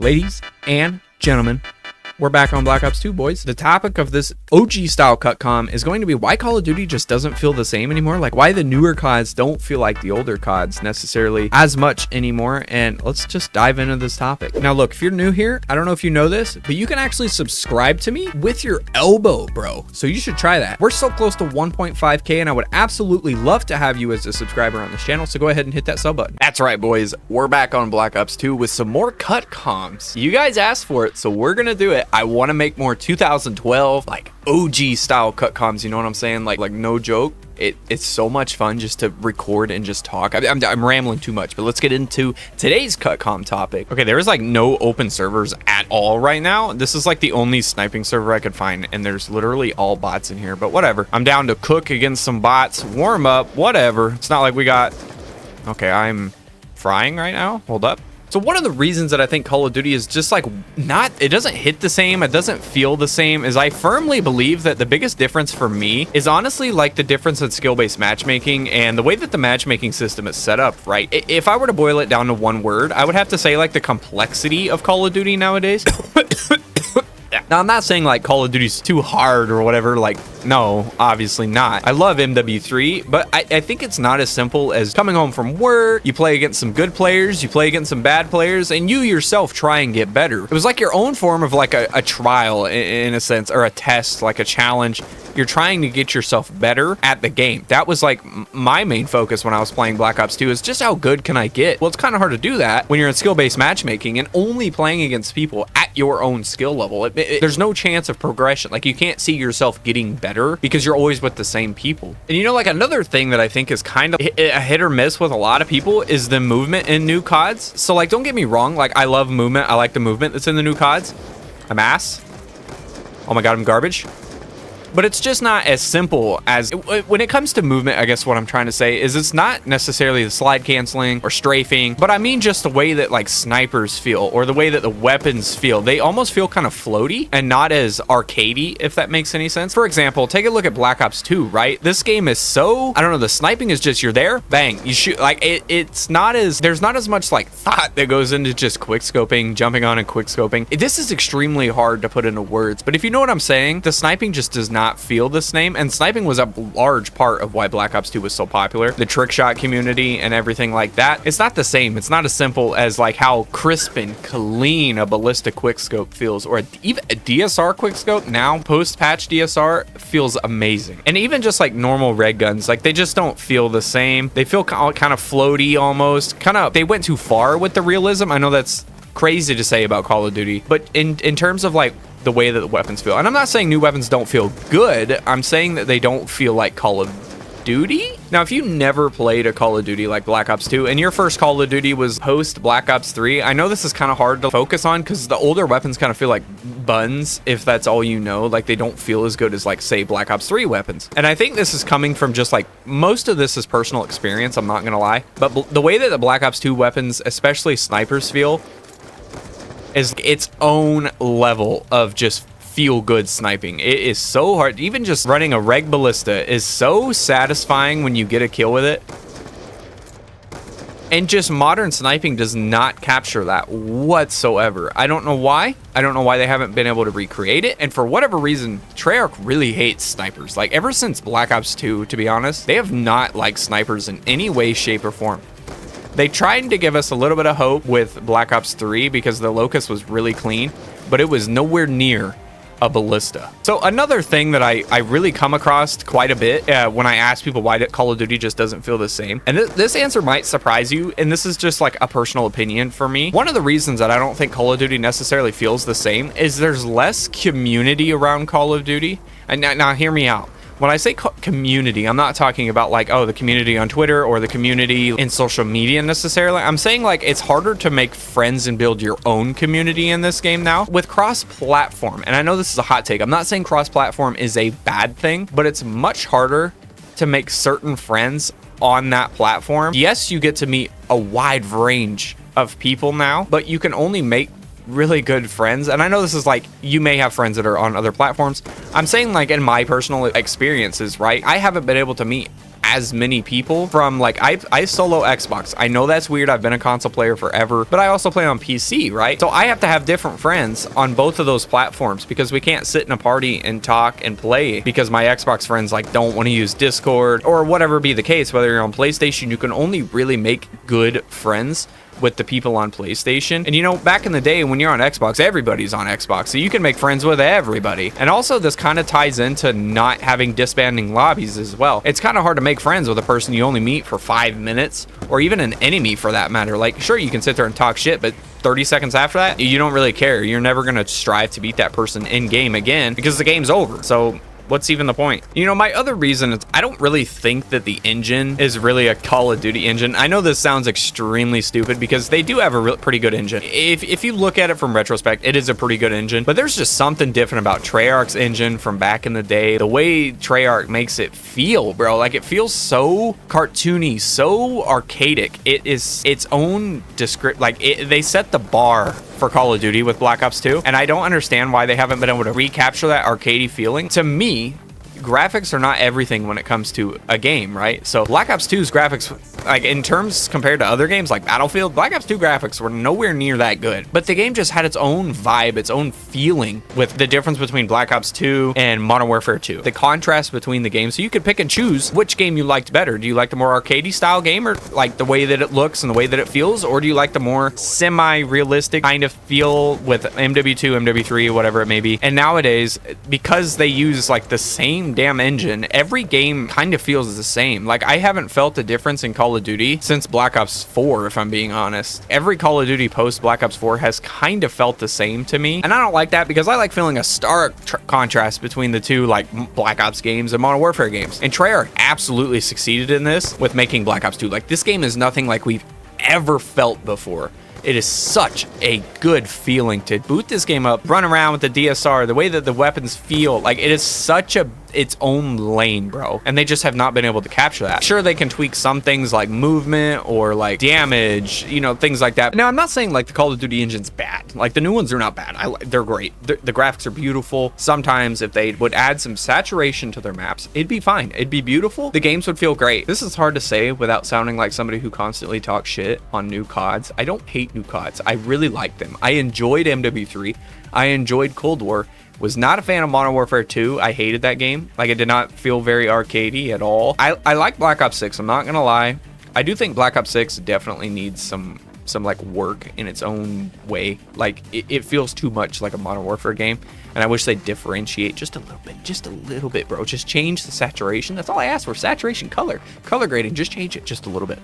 Ladies and gentlemen, we're back on Black Ops 2, boys. The topic of this OG style cutcom is going to be why Call of Duty just doesn't feel the same anymore. Like why the newer CODs don't feel like the older CODs necessarily as much anymore. And let's just dive into this topic. Now, look, if you're new here, I don't know if you know this, but you can actually subscribe to me with your elbow, bro. So you should try that. We're so close to 1.5K and I would absolutely love to have you as a subscriber on this channel. So go ahead and hit that sub button. That's right, boys. We're back on Black Ops 2 with some more cutcoms. You guys asked for it, so we're gonna do it. I want to make more 2012 like OG style cutcoms, you know what I'm saying? Like no joke, it's so much fun just to record and just talk. I'm rambling too much, but let's get into today's cutcom topic. Okay, there is like no open servers at all right now. This is like the only sniping server I could find, and there's literally all bots in here, but whatever. I'm down to cook against some bots, warm up, whatever. It's not like we got... Okay, I'm frying right now. Hold up. So one of the reasons that I think Call of Duty is just like it doesn't hit the same, it doesn't feel the same, is I firmly believe that the biggest difference for me is honestly like the difference in skill-based matchmaking and the way that the matchmaking system is set up, right? If I were to boil it down to one word, I would have to say like the complexity of Call of Duty nowadays. Now, I'm not saying like Call of Duty's too hard or whatever, like, no, obviously not. I love MW3, but I think it's not as simple as coming home from work, you play against some good players, you play against some bad players, and you yourself try and get better. It was like your own form of like a trial in a sense, or a test, like a challenge. You're trying to get yourself better at the game. That was like my main focus when I was playing Black Ops 2 is just how good can I get? Well, it's kind of hard to do that when you're in skill-based matchmaking and only playing against people at your own skill level. There's no chance of progression. Like you can't see yourself getting better because you're always with the same people. And you know, like another thing that I think is kind of a hit or miss with a lot of people is the movement in new CODs. So like, don't get me wrong. Like I love movement. I like the movement that's in the new CODs. I'm ass. Oh my God, I'm garbage. But it's just not as simple as when it comes to movement. I guess what I'm trying to say is it's not necessarily the slide canceling or strafing, but I mean just the way that like snipers feel or the way that the weapons feel. They almost feel kind of floaty and not as arcadey, if that makes any sense. For example, take a look at Black Ops 2, right? This game is so, I don't know, the sniping is just you're there, bang, you shoot. Like it's not as, there's not as much like thought that goes into just quick scoping, jumping on and quick scoping. This is extremely hard to put into words, but if you know what I'm saying, the sniping just does not feel the same, and sniping was a large part of why Black Ops 2 was so popular. The trick shot community and everything like that. It's not the same. It's not as simple as like how crisp and clean a ballistic quickscope feels, or even a DSR quickscope now, post-patch DSR feels amazing. And even just like normal red guns, like they just don't feel the same. They feel kind of floaty almost. They went too far with the realism. I know that's crazy to say about Call of Duty, but in terms of like the way that the weapons feel, and I'm not saying new weapons don't feel good, I'm saying that they don't feel like Call of Duty. Now, if you never played a Call of Duty like Black Ops 2 and your first Call of Duty was post Black Ops 3, I know this is kind of hard to focus on because the older weapons kind of feel like buns if that's all you know. Like they don't feel as good as like say Black Ops 3 weapons. And I think this is coming from just like, most of this is personal experience, I'm not gonna lie, but the way that the Black Ops 2 weapons, especially snipers, feel is its own level of just feel good sniping. It is so hard. Even just running a reg ballista is so satisfying when you get a kill with it. And just modern sniping does not capture that whatsoever. I don't know why. I don't know why they haven't been able to recreate it. And for whatever reason, Treyarch really hates snipers. Like ever since Black Ops 2, to be honest, they have not liked snipers in any way, shape, or form. They tried to give us a little bit of hope with Black Ops 3 because the Locust was really clean, but it was nowhere near a ballista. So another thing that I really come across quite a bit when I ask people why Call of Duty just doesn't feel the same, and this answer might surprise you, and this is just like a personal opinion for me. One of the reasons that I don't think Call of Duty necessarily feels the same is there's less community around Call of Duty. And now hear me out. When I say community, I'm not talking about like, oh, the community on Twitter or the community in social media necessarily. I'm saying like it's harder to make friends and build your own community in this game now with cross-platform. And I know this is a hot take. I'm not saying cross-platform is a bad thing, but it's much harder to make certain friends on that platform. Yes, you get to meet a wide range of people now, but you can only make really good friends. And I know this is like, you may have friends that are on other platforms. I'm saying like in my personal experiences, right? I haven't been able to meet as many people from like I solo Xbox. I know that's weird. I've been a console player forever, but I also play on PC, right? So I have to have different friends on both of those platforms because we can't sit in a party and talk and play because my Xbox friends like don't want to use Discord or whatever be the case. Whether you're on PlayStation, you can only really make good friends with the people on PlayStation. And you know, back in the day when you're on Xbox, everybody's on Xbox, so you can make friends with everybody. And also this kind of ties into not having disbanding lobbies as well. It's kind of hard to make friends with a person you only meet for 5 minutes, or even an enemy for that matter. Like, sure, you can sit there and talk shit, but 30 seconds after that, you don't really care. You're never gonna strive to beat that person in game again because the game's over. So what's even the point? You know, my other reason is I don't really think that the engine is really a Call of Duty engine. I know this sounds extremely stupid because they do have a pretty good engine. If you look at it from retrospect, it is a pretty good engine, but there's just something different about Treyarch's engine from back in the day. The way Treyarch makes it feel, bro, like it feels so cartoony, so arcadic. It is its own they set the bar for Call of Duty with Black Ops 2, and I don't understand why they haven't been able to recapture that arcadey feeling. To me, graphics are not everything when it comes to a game, right? So Black Ops 2's graphics, like in terms compared to other games like Battlefield, Black Ops 2 graphics were nowhere near that good, but the game just had its own vibe, its own feeling with the difference between Black Ops 2 and Modern Warfare 2. The contrast between the games, so you could pick and choose which game you liked better. Do you like the more arcadey style game, or like the way that it looks and the way that it feels, or do you like the more semi-realistic kind of feel with MW2, MW3, whatever it may be? And nowadays, because they use like the same damn engine, every game kind of feels the same. Like, I haven't felt a difference in Call of Duty since Black Ops 4, if I'm being honest. Every Call of Duty post Black Ops 4 has kind of felt the same to me, and I don't like that because I like feeling a stark contrast between the two, like Black Ops games and Modern Warfare games. And Treyarch absolutely succeeded in this with making Black Ops 2. Like, this game is nothing like we've ever felt before. It is such a good feeling to boot this game up, run around with the DSR, the way that the weapons feel. Like, it is such its own lane, bro, and they just have not been able to capture that. Sure, they can tweak some things like movement or like damage, you know, things like that. Now, I'm not saying like the Call of Duty engine's bad. Like, the new ones are not bad. They're great. The graphics are beautiful. Sometimes if they would add some saturation to their maps, it'd be fine. It'd be beautiful. The games would feel great. This is hard to say without sounding like somebody who constantly talks shit on new CODs. I don't hate new CODs. I really like them. I enjoyed MW3. I enjoyed Cold War. Was not a fan of Modern Warfare 2. I hated that game. Like, it did not feel very arcadey at all. I like Black Ops 6. I'm not gonna lie. I do think Black Ops 6 definitely needs some like work in its own way. Like, it feels too much like a Modern Warfare game, and I wish they'd differentiate just a little bit, bro. Just change the saturation. That's all I asked for. Saturation, color grading, just change it just a little bit.